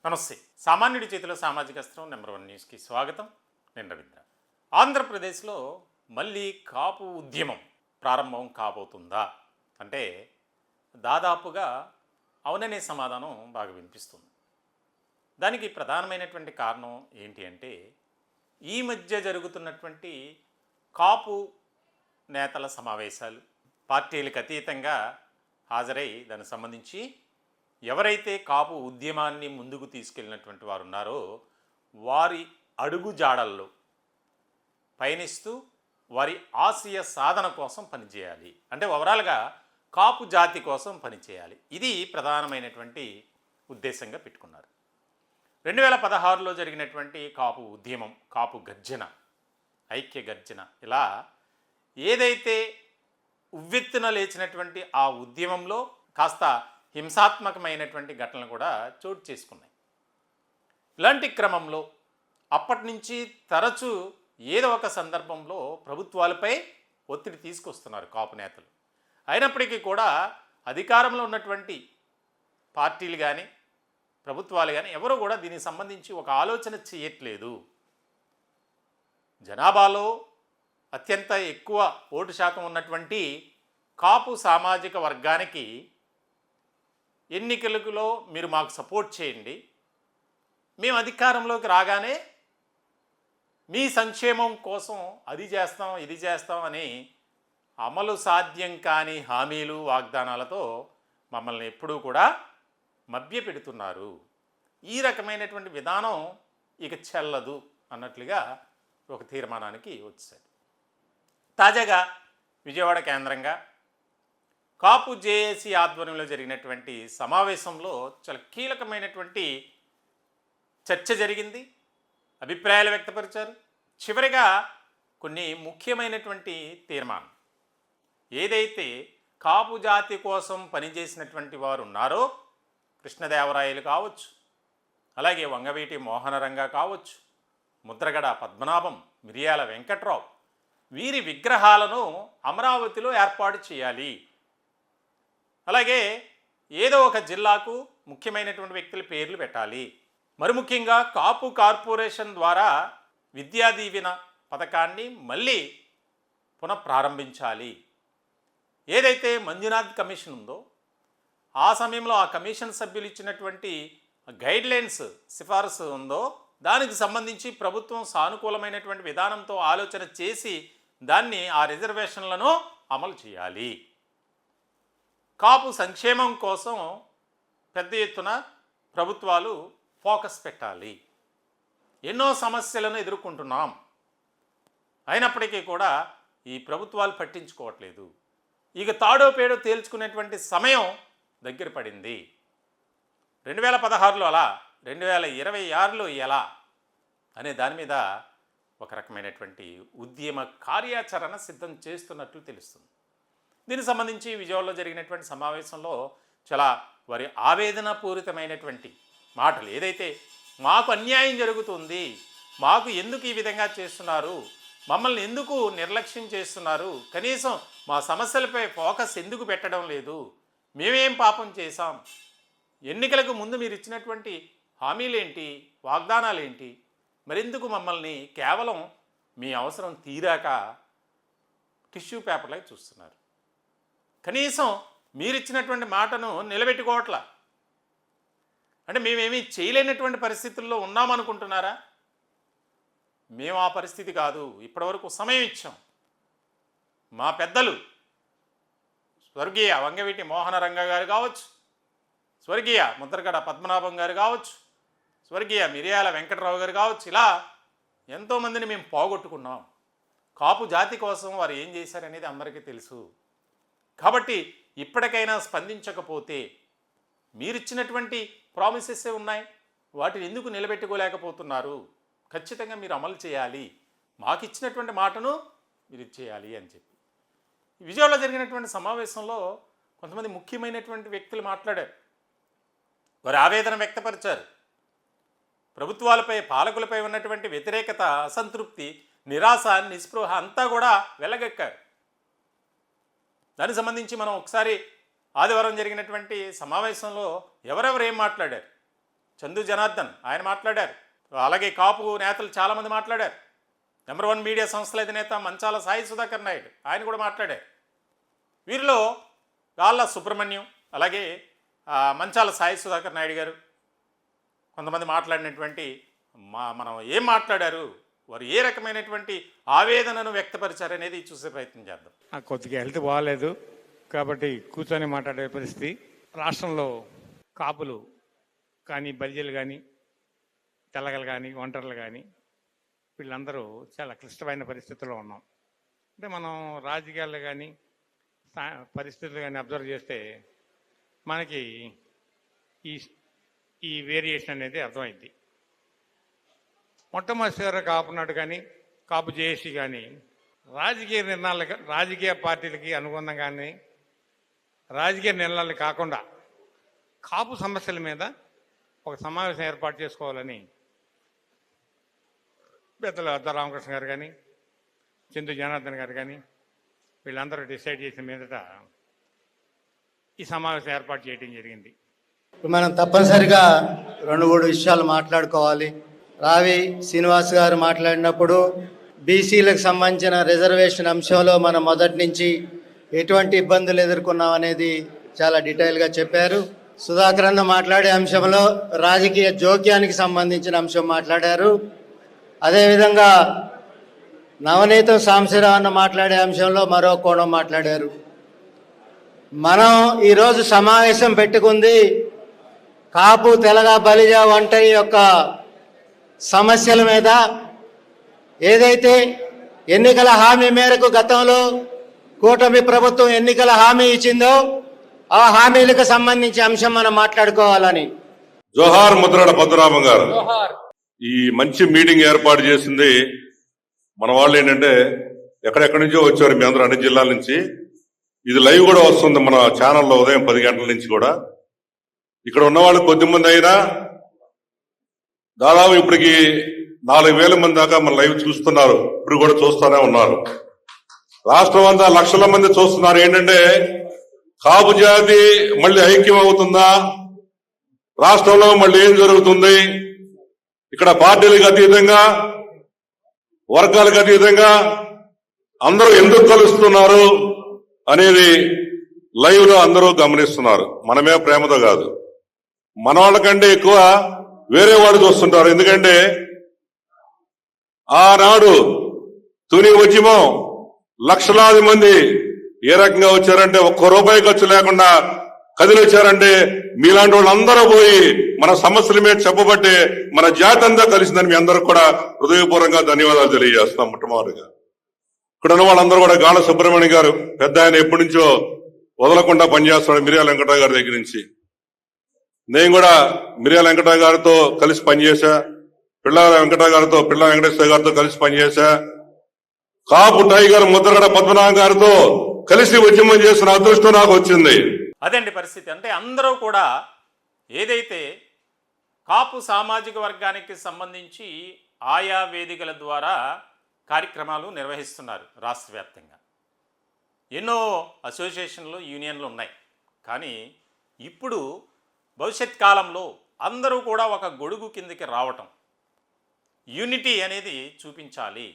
నమస్తే. సామాన్యుడి చేతిలో సామాజిక అస్త్రం నెంబర్ 1 న్యూస్కి స్వాగతం. నేను రవీంద్ర. ఆంధ్రప్రదేశ్లో మళ్ళీ కాపు ఉద్యమం ప్రారంభం కాబోతుందా అంటే దాదాపుగా అవుననే సమాధానం బాగా వినిపిస్తుంది. దానికి ప్రధానమైనటువంటి కారణం ఏంటి అంటే ఈ మధ్య జరుగుతున్నటువంటి కాపు నేతల సమావేశాలు, పార్టీలకు అతీతంగా హాజరై దానికి సంబంధించి ఎవరైతే కాపు ఉద్యమాన్ని ముందుకు తీసుకెళ్ళినటువంటి వారు ఉన్నారో వారి అడుగుజాడల్లో పయనిస్తూ వారి ఆశయ సాధన కోసం పనిచేయాలి. అంటే ఓవరాల్గా కాపు జాతి కోసం పనిచేయాలి. ఇది ప్రధానమైనటువంటి ఉద్దేశంగా పెట్టుకున్నారు. 2016లో జరిగినటువంటి కాపు ఉద్యమం, కాపు గర్జన, ఐక్య గర్జన, ఇలా ఏదైతే ఉవ్వెత్తున లేచినటువంటి ఆ ఉద్యమంలో కాస్త హింసాత్మకమైనటువంటి ఘటనలు కూడా చోటు చేసుకున్నాయి. ఇలాంటి క్రమంలో అప్పటి నుంచి తరచూ ఏదో ఒక సందర్భంలో ప్రభుత్వాలపై ఒత్తిడి తీసుకొస్తున్నారు కాపు నేతలు. అయినప్పటికీ కూడా అధికారంలో ఉన్నటువంటి పార్టీలు కానీ ప్రభుత్వాలు కానీ ఎవరు కూడా దీనికి సంబంధించి ఒక ఆలోచన చేయట్లేదు. జనాభాలో అత్యంత ఎక్కువ ఓటు శాతం ఉన్నటువంటి కాపు సామాజిక వర్గానికి ఎన్నికలలో మీరు మాకు సపోర్ట్ చేయండి, మేము అధికారంలోకి రాగానే మీ సంక్షేమం కోసం అది చేస్తాం ఇది చేస్తాం అని అమలు సాధ్యం కాని హామీలు వాగ్దానాలతో మమ్మల్ని ఎప్పుడూ కూడా మభ్యపెడుతున్నారు. ఈ రకమైనటువంటి విధానం ఇక చెల్లదు అన్నట్లుగా ఒక తీర్మానానికి వచ్చారు. తాజాగా విజయవాడ కేంద్రంగా కాపు జేఏసీ ఆధ్వర్యంలో జరిగినటువంటి సమావేశంలో చాలా కీలకమైనటువంటి చర్చ జరిగింది. అభిప్రాయాలు వ్యక్తపరిచారు. చివరిగా కొన్ని ముఖ్యమైనటువంటి తీర్మానం, ఏదైతే కాపు జాతి కోసం పనిచేసినటువంటి వారు ఉన్నారో కృష్ణదేవరాయలు కావచ్చు, అలాగే వంగవీటి మోహనరంగ కావచ్చు, ముద్రగడ పద్మనాభం, మిరియాల వెంకట్రావు, వీరి విగ్రహాలను అమరావతిలో ఏర్పాటు చేయాలి. అలాగే ఏదో ఒక జిల్లాకు ముఖ్యమైనటువంటి వ్యక్తుల పేర్లు పెట్టాలి. మరి ముఖ్యంగా కాపు కార్పొరేషన్ ద్వారా విద్యా దీవెన పథకాన్ని మళ్ళీ పునఃప్రారంభించాలి. ఏదైతే మంజునాథ్ కమిషన్ ఉందో ఆ సమయంలో ఆ కమిషన్ సభ్యులు ఇచ్చినటువంటి గైడ్లైన్స్, సిఫారసు ఉందో దానికి సంబంధించి ప్రభుత్వం సానుకూలమైనటువంటి విధానంతో ఆలోచన చేసి దాన్ని ఆ రిజర్వేషన్లను అమలు చేయాలి. కాపు సంక్షేమం కోసం పెద్ద ఎత్తున ప్రభుత్వాలు ఫోకస్ పెట్టాలి. ఎన్నో సమస్యలను ఎదుర్కొంటున్నాం, అయినప్పటికీ కూడా ఈ ప్రభుత్వాలు పట్టించుకోవట్లేదు. ఇక తాడో పేడో తేల్చుకునేటువంటి సమయం దగ్గర పడింది. 2016లో అలా, 2026లో ఎలా అనే దాని మీద ఒక రకమైనటువంటి ఉద్యమ కార్యాచరణ సిద్ధం చేస్తున్నట్లు తెలుస్తుంది. దీనికి సంబంధించి విజయవాడలో జరిగినటువంటి సమావేశంలో చాలా వారి ఆవేదన పూరితమైనటువంటి మాటలు, ఏదైతే మాకు అన్యాయం జరుగుతుంది, మాకు ఎందుకు ఈ విధంగా చేస్తున్నారు, మమ్మల్ని ఎందుకు నిర్లక్ష్యం చేస్తున్నారు, కనీసం మా సమస్యలపై ఫోకస్ ఎందుకు పెట్టడం లేదు, మేమేం పాపం చేశాం, ఎన్నికలకు ముందు మీరు ఇచ్చినటువంటి హామీలేంటి, వాగ్దానాలేంటి, మరెందుకు మమ్మల్ని కేవలం మీ అవసరం తీరాక టిష్యూ పేపర్లై చూస్తున్నారు, కనీసం మీరిచ్చినటువంటి మాటను నిలబెట్టుకోవట్లా, అంటే మేమేమీ చేయలేనటువంటి పరిస్థితుల్లో ఉన్నామనుకుంటున్నారా? మేము ఆ పరిస్థితి కాదు. ఇప్పటివరకు సమయం ఇచ్చాం. మా పెద్దలు స్వర్గీయ వంగవీటి మోహనరంగ గారు కావచ్చు, స్వర్గీయ ముద్రగడ పద్మనాభం గారు కావచ్చు, స్వర్గీయ మిరియాల వెంకట్రావు గారు కావచ్చు, ఇలా ఎంతోమందిని మేము పోగొట్టుకున్నాం. కాపు జాతి కోసం వారు ఏం చేశారనేది అందరికీ తెలుసు. కాబట్టి ఇప్పటికైనా స్పందించకపోతే మీరిచ్చినటువంటి ప్రామిసెస్సే ఉన్నాయి, వాటిని ఎందుకు నిలబెట్టుకోలేకపోతున్నారు? ఖచ్చితంగా మీరు అమలు చేయాలి, మాకు ఇచ్చినటువంటి మాటను మీరు చేయాలి అని చెప్పి విజయవాడలో జరిగినటువంటి సమావేశంలో కొంతమంది ముఖ్యమైనటువంటి వ్యక్తులు మాట్లాడారు. వారి ఆవేదన వ్యక్తపరిచారు. ప్రభుత్వాలపై, పాలకులపై ఉన్నటువంటి వ్యతిరేకత, అసంతృప్తి, నిరాశ, నిస్పృహ అంతా కూడా వెలగక్కారు. దానికి సంబంధించి మనం ఒకసారి ఆదివారం జరిగినటువంటి సమావేశంలో ఎవరెవరు ఏం మాట్లాడారు, చందు జనార్దన్ ఆయన మాట్లాడారు. అలాగే కాపు నేతలు చాలామంది మాట్లాడారు. నెంబర్ 1 మీడియా సంస్థల అధినేత మంచాల సాయి సుధాకర్ నాయుడు ఆయన కూడా మాట్లాడారు. వీరిలో గాళ్ళ సుబ్రహ్మణ్యం, అలాగే మంచాల సాయి సుధాకర్ నాయుడు గారు కొంతమంది మాట్లాడినటువంటి మనం ఏం మాట్లాడారు, వారు ఏ రకమైనటువంటి ఆవేదనను వ్యక్తపరిచారనేది చూసే ప్రయత్నం చేద్దాం. కొద్దిగా హెల్త్ బాగాలేదు కాబట్టి కూర్చొని మాట్లాడే పరిస్థితి. రాష్ట్రంలో కాపులు కానీ, బలిజలు కానీ, తెల్లగలు కానీ, ఒంటర్లు కానీ వీళ్ళందరూ చాలా క్లిష్టమైన పరిస్థితుల్లో ఉన్నాం. అంటే మనం రాజకీయాలు కానీ పరిస్థితులు కానీ అబ్జర్వ్ చేస్తే మనకి ఈ వేరియేషన్ అనేది అర్థమైంది. మొట్టమొదటిసారి కాపునాడు కానీ, కాపు జేఏసీ కానీ రాజకీయ నిర్ణయాలు, రాజకీయ పార్టీలకి అనుగుణంగానే రాజకీయ నిర్ణయాలు కాకుండా కాపు సమస్యల మీద ఒక సమావేశం ఏర్పాటు చేసుకోవాలని పెద్దలు అద్దా రామకృష్ణ గారు కానీ, చందు జనార్దన్ గారు కానీ వీళ్ళందరూ డిసైడ్ చేసిన మీదట ఈ సమావేశం ఏర్పాటు చేయడం జరిగింది. మనం తప్పనిసరిగా 2-3 విషయాలు మాట్లాడుకోవాలి. రావి శ్రీనివాస్ గారు మాట్లాడినప్పుడు బీసీలకు సంబంధించిన రిజర్వేషన్ అంశంలో మనం మొదటి నుంచి ఎటువంటి ఇబ్బందులు ఎదుర్కొన్నాం అనేది చాలా డీటెయిల్గా చెప్పారు. సుధాకర్ అన్న మాట్లాడే అంశంలో రాజకీయ జోక్యానికి సంబంధించిన అంశం మాట్లాడారు. అదేవిధంగా నవనీతం సాంశీరావు అన్న మాట్లాడే అంశంలో మరో కోణం మాట్లాడారు. మనం ఈరోజు సమావేశం పెట్టుకుంది కాపు, తెలగ, బలిజ, ఒంటరి యొక్క సమస్యల మీద. ఏదైతే ఎన్నికల హామీ మేరకు గతంలో కూటమి ప్రభుత్వం ఎన్నికల హామీ ఇచ్చిందో ఆ హామీలకు సంబంధించి అంశం మనం మాట్లాడుకోవాలని. జోహార్ ముద్రగడ పద్మనాభం గారు ఈ మంచి మీటింగ్ ఏర్పాటు చేసింది. మన వాళ్ళు ఏంటంటే ఎక్కడెక్కడి నుంచో వచ్చారు, మీ అందరూ అన్ని జిల్లాల నుంచి. ఇది లైవ్ కూడా వస్తుంది మన ఛానల్లో ఉదయం 10 గంటల నుంచి కూడా. ఇక్కడ ఉన్న వాళ్ళు కొద్దిమంది అయినా దాదాపు ఇప్పటికి 4,000 మంది దాకా మన లైవ్ చూస్తున్నారు. ఇప్పుడు కూడా చూస్తూనే ఉన్నారు. రాష్ట్రం అంతా లక్షల మంది చూస్తున్నారు. ఏంటంటే కాపు జాతి మళ్ళీ ఐక్యం అవుతుందా, రాష్ట్రంలో మళ్ళీ ఏం జరుగుతుంది, ఇక్కడ పార్టీలకు అతీతంగా, వర్గాలకు అతీతంగా అందరూ ఎందుకు కలుస్తున్నారు అనేది లైవ్ లో అందరూ గమనిస్తున్నారు. మనమే ప్రేమతో కాదు, మన వాళ్ళకంటే ఎక్కువ వేరే వాడు చూస్తుంటారు. ఎందుకంటే ఆనాడు తుని ఉద్యమం లక్షలాది మంది ఏ రకంగా వచ్చారంటే, ఒక్క రూపాయి ఖర్చు లేకుండా కదిలి వచ్చారంటే మీలాంటి వాళ్ళందరూ పోయి మన సమస్యల మీద చెప్పబట్టే మన జాతి అంతా కలిసిందని మీ అందరూ కూడా హృదయపూర్వకంగా ధన్యవాదాలు తెలియజేస్తున్నాం. మొట్టమొదటిగా ఇక్కడ ఉన్న వాళ్ళందరూ కూడా గాళ్ళ సుబ్రహ్మణ్యం గారు పెద్ద ఆయన ఎప్పటి నుంచో వదలకుండా పనిచేస్తున్నాడు మిర్యాల వెంకటరావు గారి దగ్గర నుంచి. నేను కూడా మిర్యాల వెంకటరావు గారితో కలిసి పనిచేశా, పిల్ల వెంకటేశ్వర గారితో కలిసి పనిచేశా, కాపు టైగర్ ముద్రగడ పద్మనాభం గారితో కలిసి ఉద్యమం చేసిన అదృష్టం నాకు వచ్చింది. అదండి పరిస్థితి. అంటే అందరూ కూడా ఏదైతే కాపు సామాజిక వర్గానికి సంబంధించి ఆయా వేదికల ద్వారా కార్యక్రమాలు నిర్వహిస్తున్నారు. రాష్ట్ర వ్యాప్తంగా ఎన్నో అసోసియేషన్లు, యూనియన్లు ఉన్నాయి. కానీ ఇప్పుడు భవిష్యత్ కాలంలో అందరూ కూడా ఒక గొడుగు కిందకి రావటం, యూనిటీ అనేది చూపించాలి.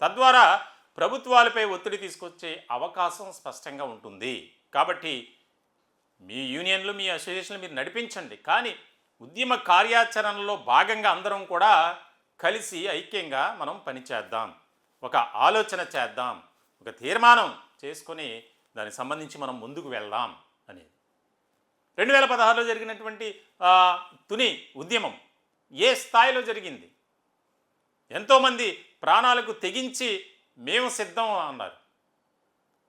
తద్వారా ప్రభుత్వాలపై ఒత్తిడి తీసుకొచ్చే అవకాశం స్పష్టంగా ఉంటుంది. కాబట్టి మీ యూనియన్లు, మీ అసోసియేషన్లు మీరు నడిపించండి. కానీ ఉద్యమ కార్యాచరణలో భాగంగా అందరం కూడా కలిసి ఐక్యంగా మనం పనిచేద్దాం, ఒక ఆలోచన చేద్దాం, ఒక తీర్మానం చేసుకొని దానికి సంబంధించి మనం ముందుకు వెళ్దాం అనేది. 2016లో జరిగినటువంటి తుని ఉద్యమం ఏ స్థాయిలో జరిగింది? ఎంతోమంది ప్రాణాలకు తెగించి మేము సిద్ధం అన్నారు.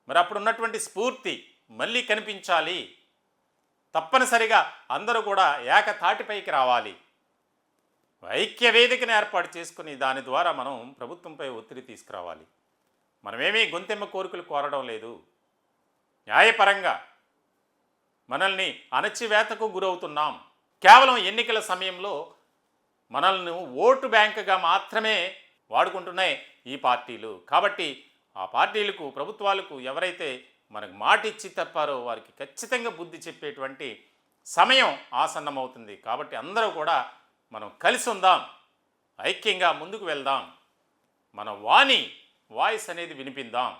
మరి అప్పుడు ఉన్నటువంటి స్ఫూర్తి మళ్ళీ కనిపించాలి. తప్పనిసరిగా అందరూ కూడా ఏకతాటిపైకి రావాలి. ఐక్య వేదికను ఏర్పాటు చేసుకుని దాని ద్వారా మనం ప్రభుత్వంపై ఒత్తిడి తీసుకురావాలి. మనమేమీ గొంతెమ్మ కోరికలు కోరడం లేదు. న్యాయపరంగా మనల్ని అణచివేతకు గురవుతున్నాం. కేవలం ఎన్నికల సమయంలో మనల్ని ఓటు బ్యాంకుగా మాత్రమే వాడుకుంటున్నాయి ఈ పార్టీలు. కాబట్టి ఆ పార్టీలకు, ప్రభుత్వాలకు ఎవరైతే మనకు మాట ఇచ్చి తప్పారో వారికి ఖచ్చితంగా బుద్ధి చెప్పేటువంటి సమయం ఆసన్నమవుతుంది. కాబట్టి అందరూ కూడా మనం కలిసి ఉందాం, ఐక్యంగా ముందుకు వెళ్దాం, మన వాయిస్ అనేది వినిపిందాం.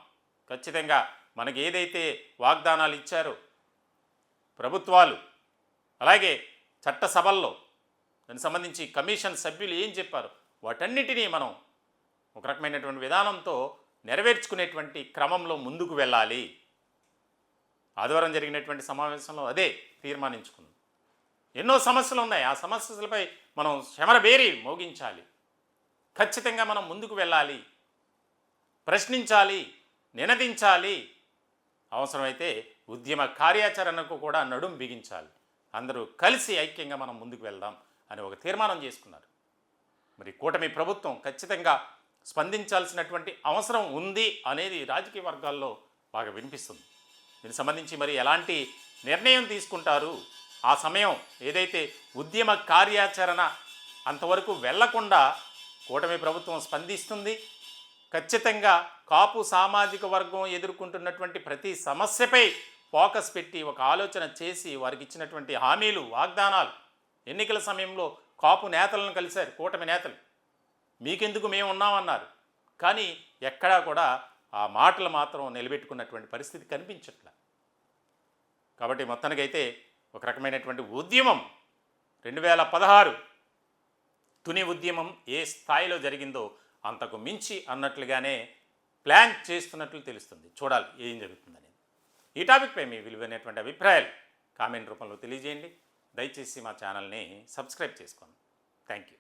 ఖచ్చితంగా మనకి ఏదైతే వాగ్దానాలు ఇచ్చారో ప్రభుత్వాలు, అలాగే చట్టసభల్లో దానికి సంబంధించి కమిషన్ సభ్యులు ఏం చెప్పారు, వాటన్నిటినీ మనం ఒక రకమైనటువంటి విధానంతో నెరవేర్చుకునేటువంటి క్రమంలో ముందుకు వెళ్ళాలి. ఆదివారం జరిగినటువంటి సమావేశంలో అదే తీర్మానించుకుంది. ఎన్నో సమస్యలు ఉన్నాయి, ఆ సమస్యలపై మనం శమరబేరి మోగించాలి. ఖచ్చితంగా మనం ముందుకు వెళ్ళాలి, ప్రశ్నించాలి, నినదించాలి, అవసరమైతే ఉద్యమ కార్యాచరణకు కూడా నడుం బిగించాలి. అందరూ కలిసి ఐక్యంగా మనం ముందుకు వెళ్దాం అని ఒక తీర్మానం చేసుకున్నారు. మరి కూటమి ప్రభుత్వం ఖచ్చితంగా స్పందించాల్సినటువంటి అవసరం ఉంది అనేది రాజకీయ వర్గాల్లో బాగా వినిపిస్తుంది. దీనికి సంబంధించి మరి ఎలాంటి నిర్ణయం తీసుకుంటారు, ఆ సమయం ఏదైతే ఉద్యమ కార్యాచరణ అంతవరకు వెళ్లకుండా కూటమి ప్రభుత్వం స్పందిస్తుంది. ఖచ్చితంగా కాపు సామాజిక వర్గం ఎదుర్కొంటున్నటువంటి ప్రతి సమస్యపై ఫోకస్ పెట్టి ఒక ఆలోచన చేసి వారికి ఇచ్చినటువంటి హామీలు, వాగ్దానాలు, ఎన్నికల సమయంలో కాపు నేతలను కలిశారు కూటమి నేతలు. మీకెందుకు మేము ఉన్నామన్నారు, కానీ ఎక్కడా కూడా ఆ మాటలు మాత్రం నిలబెట్టుకున్నటువంటి పరిస్థితి కనిపించట్లే. కాబట్టి మొత్తానికైతే ఒక రకమైనటువంటి ఉద్యమం 2016 తుని ఉద్యమం ఏ స్థాయిలో జరిగిందో అంతకు మించి అన్నట్లుగానే ప్లాన్ చేస్తున్నట్లు తెలుస్తుంది. చూడాలి ఏం జరుగుతుందనేది. ఈ టాపిక్పై మీ విలువైనటువంటి అభిప్రాయాలు కామెంట్ రూపంలో తెలియజేయండి. దయచేసి మా ఛానల్ని సబ్స్క్రైబ్ చేసుకోండి. Thank you.